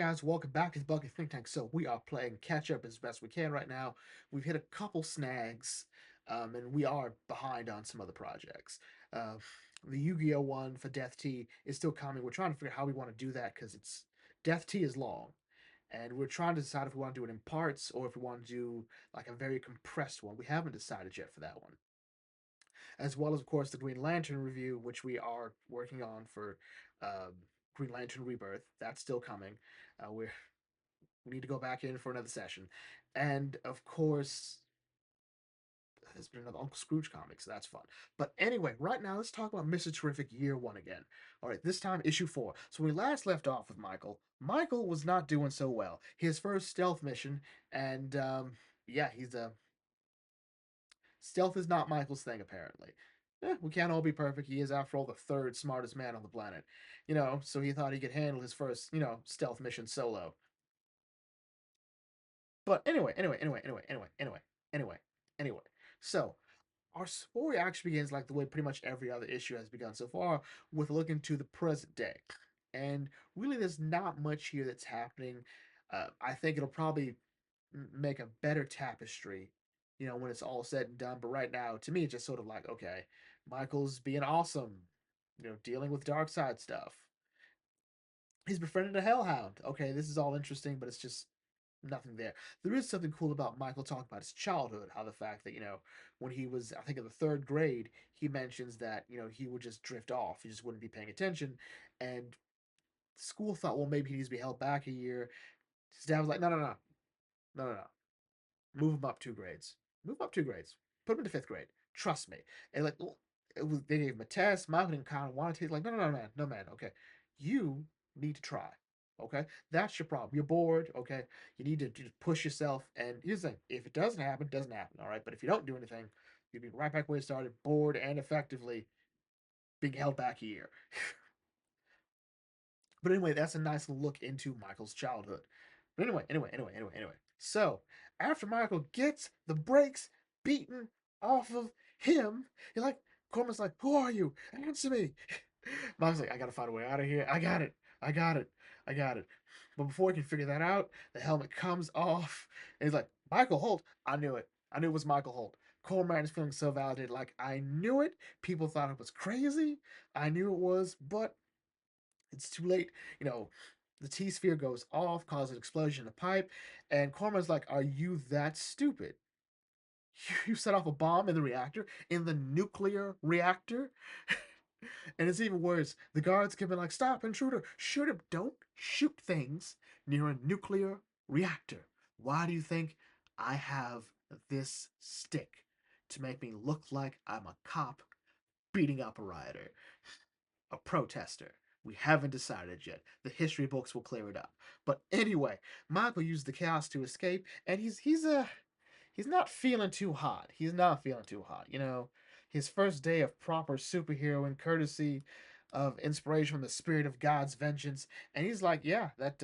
guys? Welcome back to the Bucket Think Tank. So we are playing catch up as best we can right now. We've hit a couple snags, and we are behind on some other projects. Uh, the Yu-Gi-Oh one for Death Tea is still coming. We're trying to figure out how we want to do that because it's Death Tea is long, and we're trying to decide if we want to do it in parts or if we want to do like a very compressed one. We haven't decided yet for that one, as well as of course the Green Lantern review, which we are working on for um, Green Lantern Rebirth. That's still coming. We need to go back in for another session, and of course there's been another Uncle Scrooge comic, so that's fun. But anyway, right now let's talk about Mr. Terrific Year One again. All right, this time issue 4. So when we last left off with Michael, Michael was not doing so well. His first stealth mission, and yeah, he's a stealth is not Michael's thing apparently. We can't all be perfect. He is, after all, the third smartest man on the planet. So he thought he could handle his first, stealth mission solo. But anyway. So our story actually begins like the way pretty much every other issue has begun so far, with looking to the present day. And really, there's not much here that's happening. I think it'll probably make a better tapestry, when it's all said and done. But right now, to me, it's just sort of like, okay, Michael's being awesome, dealing with dark side stuff. He's befriended a hellhound. Okay, this is all interesting, but it's just nothing there. There is something cool about Michael talking about his childhood, how the fact that, when he was, I think, in the third grade, he mentions that, he would just drift off. He just wouldn't be paying attention. And school thought, well, maybe he needs to be held back a year. His dad was like, no. Move him up 2 grades. Move up 2 grades. Put him into fifth grade. Trust me. And like, they gave him a test. Michael didn't kind of want to take, like, no, man. No, man. Okay. You need to try. Okay, that's your problem. You're bored. Okay, you need to just push yourself. And here's the thing: if it doesn't happen, it doesn't happen. All right, but if you don't do anything, you'll be right back where you started, bored and effectively being held back a year. But anyway, that's a nice look into Michael's childhood. But anyway. So after Michael gets the brakes beaten off of him, you're like, Corman's like, "Who are you? Answer me!" Michael's like, "I gotta find a way out of here. I got it. I got it. I got it." But before he can figure that out, the helmet comes off, and he's like, "Michael Holt." I knew it. I knew it was Michael Holt. Corman is feeling so validated. Like, I knew it. People thought it was crazy. I knew it was, but it's too late. The T sphere goes off, causes an explosion in the pipe, and Corman's like, "Are you that stupid? You set off a bomb in the reactor, in the nuclear reactor?" And it's even worse. The guards can be like, "Stop, intruder! Shoot him! Don't shoot things near a nuclear reactor. Why do you think I have this stick? To make me look like I'm a cop beating up a rioter, a protester. We haven't decided yet. The history books will clear it up." But anyway, Michael used the chaos to escape, and he's not feeling too hot. He's not feeling too hot. His first day of proper superhero and courtesy of inspiration from the spirit of God's vengeance, and he's like, "Yeah, that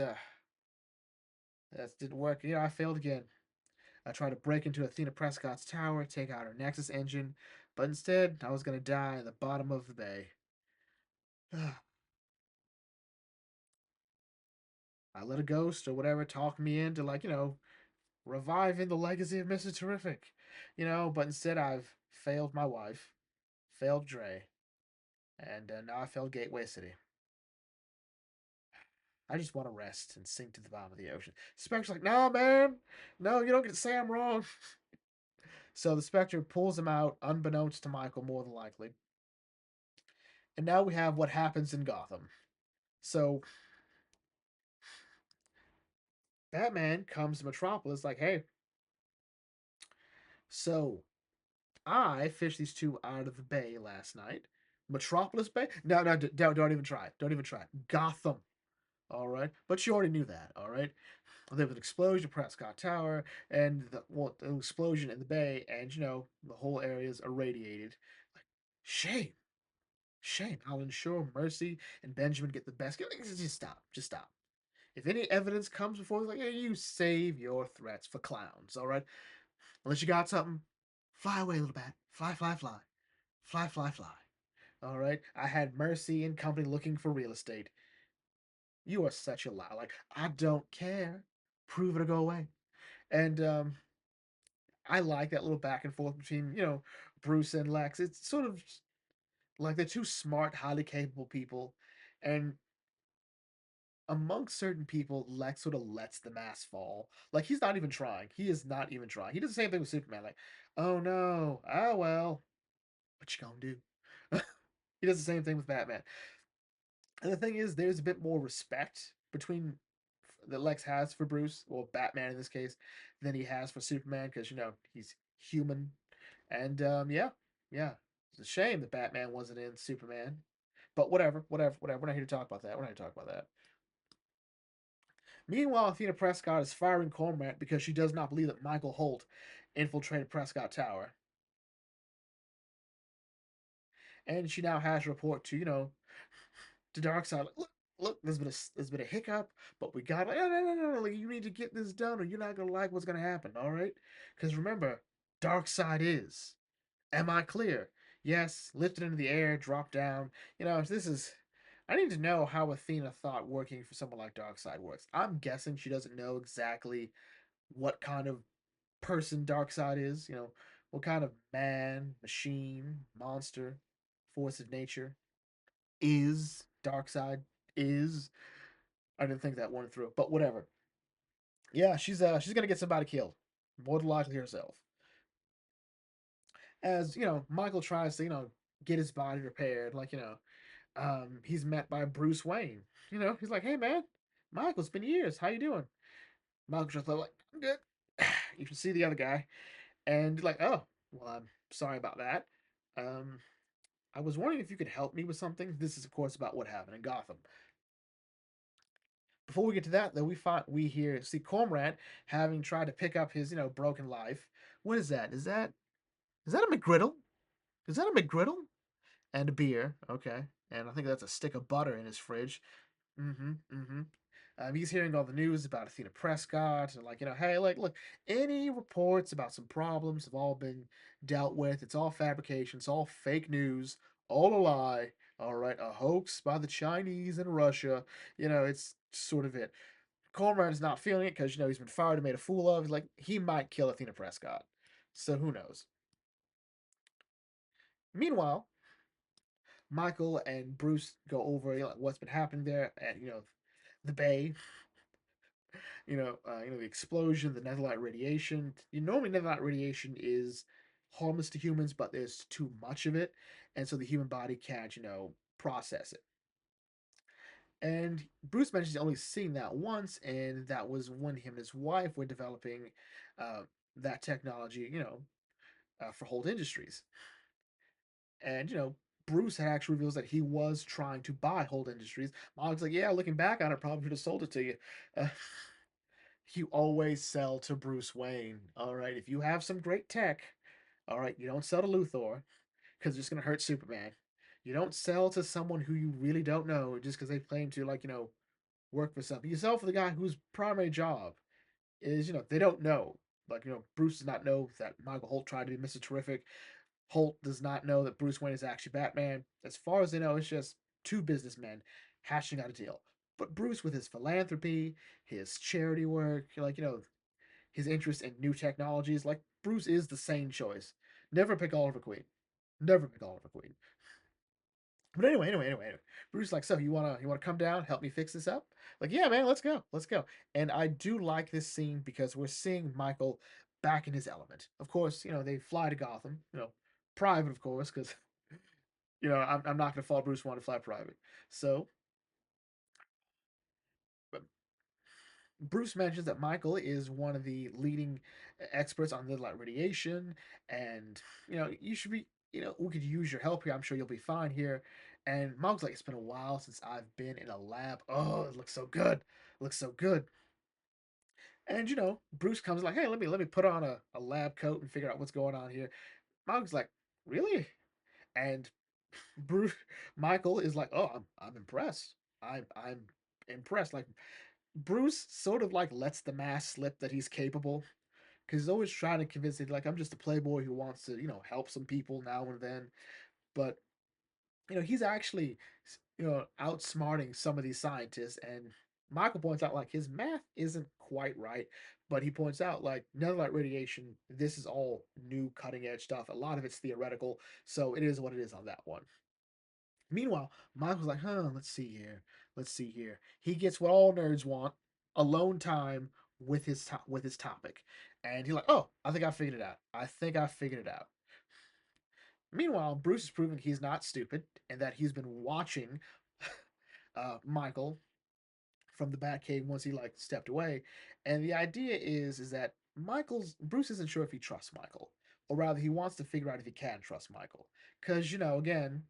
didn't work. I failed again. I tried to break into Athena Prescott's tower, take out her Nexus engine, but instead I was gonna die in the bottom of the bay." I let a ghost or whatever talk me into, like, reviving the legacy of Mr. Terrific. But instead I've failed my wife, failed Dre, and now I failed Gateway City. I just want to rest and sink to the bottom of the ocean. Spectre's like, "No, man, no, you don't get to say I'm wrong." So the Spectre pulls him out, unbeknownst to Michael, more than likely. And now we have what happens in Gotham. So Batman comes to Metropolis like, "Hey, so I fished these two out of the bay last night. Metropolis Bay? No, no, don't even try. Don't even try. Gotham. All right, but you already knew that. All right, there was an explosion at Prescott Tower, and the explosion in the bay, and the whole area is irradiated. Like, shame, shame. I'll ensure Mercy and Benjamin get the best. Just stop. Just stop. If any evidence comes before, like, "Hey, you save your threats for clowns. All right, unless you got something, fly away, little bat. Fly, fly, fly, fly, fly, fly." All right. I had Mercy and company looking for real estate. You are such a liar. Like, I don't care. Prove it or go away. And I like that little back and forth between, Bruce and Lex. It's sort of like they're two smart, highly capable people. And amongst certain people, Lex sort of lets the mask fall. Like, he's not even trying. He is not even trying. He does the same thing with Superman. Like, oh no, oh well, what you gonna do? He does the same thing with Batman. And the thing is, there's a bit more respect between that Lex has for Bruce, well, Batman in this case, than he has for Superman because he's human. And yeah, it's a shame that Batman wasn't in Superman. But whatever. We're not here to talk about that. We're not here to talk about that. Meanwhile, Athena Prescott is firing Cormac because she does not believe that Michael Holt infiltrated Prescott Tower. And she now has a report to Darkseid. Like, look, there's been a hiccup, but we got no. Like, you need to get this done, or you're not gonna like what's gonna happen. All right? Because remember, Darkseid is. Am I clear? Yes. Lifted into the air, dropped down. This is. I need to know how Athena thought working for someone like Darkseid works. I'm guessing she doesn't know exactly what kind of person Darkseid is. What kind of man, machine, monster, force of nature is Darkseid is. I didn't think that one through, but whatever. Yeah, she's gonna get somebody killed, more than likely herself. As Michael tries to get his body repaired. Like he's met by Bruce Wayne. He's like, "Hey man, Michael, it's been years. How you doing?" Michael's just like, "I'm good." You can see the other guy, and like, "Oh, well, I'm sorry about that. Um, I was wondering if you could help me with something." This is, of course, about what happened in Gotham. Before we get to that, though, see Cormorant having tried to pick up his broken life. What is that? Is that a McGriddle? Is that a McGriddle? And a beer, okay. And I think that's a stick of butter in his fridge. Mm-hmm. Mm-hmm. He's hearing all the news about Athena Prescott, and like, hey, like, look, any reports about some problems have all been dealt with. It's all fabrication. It's all fake news. All a lie. All right, a hoax by the Chinese and Russia. It's sort of it. Cormorant is not feeling it because he's been fired and made a fool of. He's like, he might kill Athena Prescott. So who knows? Meanwhile, Michael and Bruce go over what's been happening there at the bay. The explosion, the netherite radiation. Normally netherite radiation is harmless to humans, but there's too much of it, and so the human body can't process it. And Bruce mentions only seeing that once, and that was when him and his wife were developing uh, that technology, for Holt Industries. And Bruce had actually reveals that he was trying to buy Holt Industries. Mog's like, yeah, looking back on it, probably should have sold it to you. Uh, you always sell to Bruce Wayne. All right, if you have some great tech, all right, you don't sell to Luthor because it's just gonna hurt Superman. You don't sell to someone who you really don't know just because they claim to work for something. You sell for the guy whose primary job is they don't know. Like Bruce does not know that Michael Holt tried to be Mr. Terrific. Holt does not know that Bruce Wayne is actually Batman. As far as they know, it's just two businessmen hashing out a deal. But Bruce, with his philanthropy, his charity work, his interest in new technologies, like Bruce is the sane choice. Never pick Oliver Queen. Never pick Oliver Queen. But anyway. Bruce is like, so you wanna come down, help me fix this up? Like, yeah, man, let's go. And I do like this scene because we're seeing Michael back in his element. Of course, they fly to Gotham, private, of course, because I'm not gonna fall Bruce want to fly private. So, but Bruce mentions that Michael is one of the leading experts on midlight radiation, and you should be, we could use your help here. I'm sure you'll be fine here. And Michael's like, it's been a while since I've been in a lab. Oh, it looks so good. It looks so good. And Bruce comes like, hey, let me put on a lab coat and figure out what's going on here. Michael's like, really? And Bruce Michael is like, oh, I'm impressed. I'm impressed. Like Bruce sort of like lets the mask slip that he's capable because he's always trying to convince it like I'm just a playboy who wants to help some people now and then. But he's actually outsmarting some of these scientists, and Michael points out like his math isn't quite right, but he points out like netherite radiation, this is all new cutting edge stuff. A lot of it's theoretical, so it is what it is on that one. Meanwhile, Michael's like, huh, let's see here. Let's see here. He gets what all nerds want, alone time with his topic. And he's like, oh, I think I figured it out. I think I figured it out. Meanwhile, Bruce is proving he's not stupid and that he's been watching Michael from the Batcave once he like stepped away. And the idea is that Bruce isn't sure if he trusts Michael, or rather, he wants to figure out if he can trust Michael. Because again,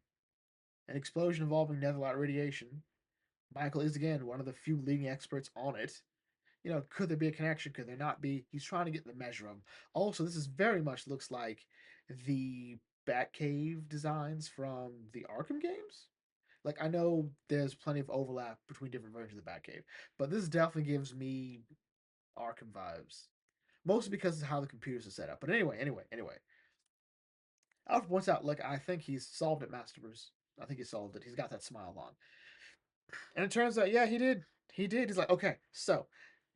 an explosion involving netherite radiation. Michael is again one of the few leading experts on it. Could there be a connection? Could there not be? He's trying to get the measure of them. Also, this is very much looks like the Batcave designs from the Arkham games. Like I know there's plenty of overlap between different versions of the Batcave, but this definitely gives me Arkham vibes. Mostly because of how the computers are set up. But anyway. Alfred points out, look, I think he's solved it, Master Bruce. I think he solved it. He's got that smile on. And it turns out, yeah, he did. He did. He's like, okay, so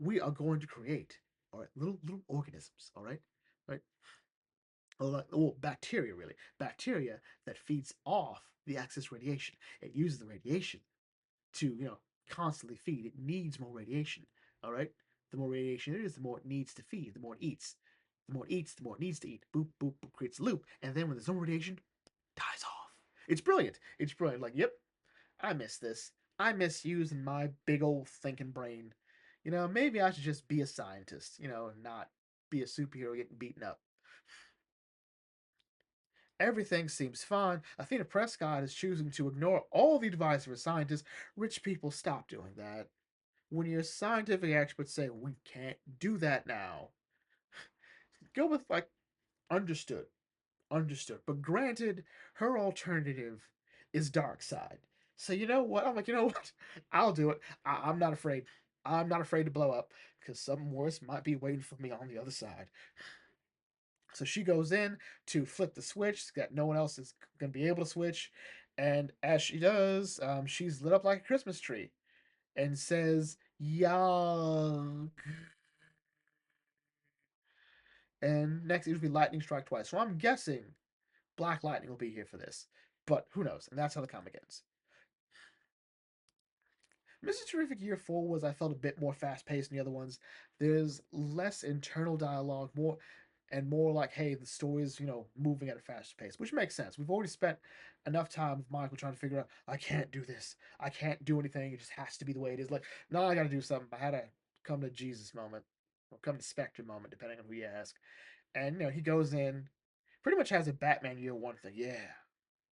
we are going to create, all right, little organisms, all right, well, bacteria really, bacteria that feeds off the excess radiation. It uses the radiation to constantly feed. It needs more radiation. All right, the more radiation it is, the more it needs to feed. The more it eats. The more it eats, the more it needs to eat. Boop boop boop creates a loop, and then when there's no radiation, dies off. It's brilliant. It's brilliant. Like, yep, I miss this. I miss using my big old thinking brain. Maybe I should just be a scientist, and not be a superhero getting beaten up. Everything seems fine. Athena Prescott is choosing to ignore all the advice of her scientists. Rich people, stop doing that. When your scientific experts say we can't do that now, go with like understood, understood. But granted, her alternative is dark side. So you know what? I'm like, you know what? I'll do it. I'm not afraid. I'm not afraid to blow up because something worse might be waiting for me on the other side. So she goes in to flip the switch that no one else is going to be able to switch. And as she does, she's lit up like a Christmas tree and says, Yuck. And next it would be Lightning Strike twice. So I'm guessing Black Lightning will be here for this. But who knows? And that's how the comic ends. Mr. Terrific Year 4 was, I felt, a bit more fast paced than the other ones. There's less internal dialogue, more like, hey, the story's, moving at a faster pace, which makes sense. We've already spent enough time with Michael trying to figure out, I can't do this. I can't do anything. It just has to be the way it is. Like, no, I gotta do something. I had a come to Jesus moment, or come to Spectre moment, depending on who you ask. And, he goes in, pretty much has a Batman Year 1 thing. Yeah,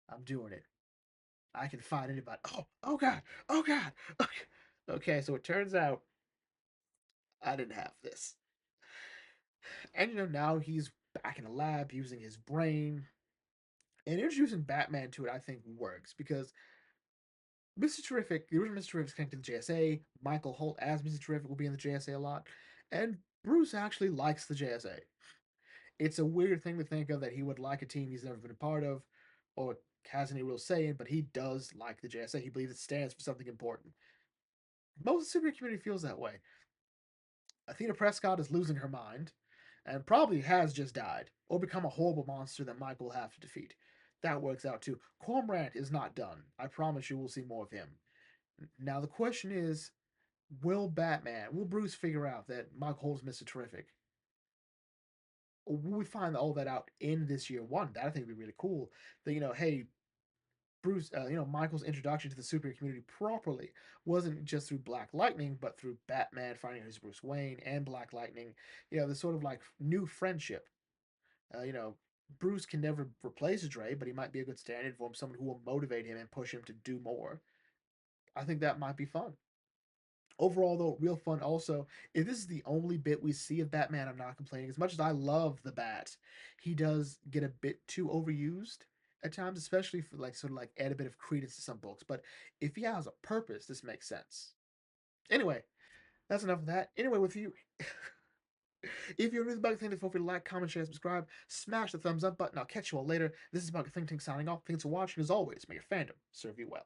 I'm doing it. I can fight anybody. Oh God, oh God. Okay, okay, so it turns out I didn't have this. And now he's back in the lab using his brain. And introducing Batman to it, I think, works because Mr. Terrific, the original Mr. Terrific is connected to the JSA. Michael Holt as Mr. Terrific will be in the JSA a lot. And Bruce actually likes the JSA. It's a weird thing to think of that he would like a team he's never been a part of or has any real say in, but he does like the JSA. He believes it stands for something important. Most of the superhero community feels that way. Athena Prescott is losing her mind and probably has just died or become a horrible monster that Mike will have to defeat. That works out too. Cormorant is not done. I promise you we'll see more of him. Now the question is, will Bruce figure out that Mike holds Mr. Terrific? Or will we find all that out in this year one? That I think would be really cool. That, hey, Bruce, Michael's introduction to the superhero community properly wasn't just through Black Lightning, but through Batman finding out he's Bruce Wayne and Black Lightning. This sort of like new friendship. You know, Bruce can never replace Dre, but he might be a good stand-in for him, someone who will motivate him and push him to do more. I think that might be fun. Overall, though, real fun. Also, if this is the only bit we see of Batman, I'm not complaining. As much as I love the Bat, he does get a bit too overused at times, especially for like sort of like add a bit of credence to some books. But if he has a purpose, this makes sense. Anyway, that's enough of that. Anyway, with you, If you're new to the Bucket Think, feel free to like, comment, share, subscribe, smash the thumbs up button. I'll catch you all later. This is Bucket Think signing off. Thanks for watching. As always, may your fandom serve you well.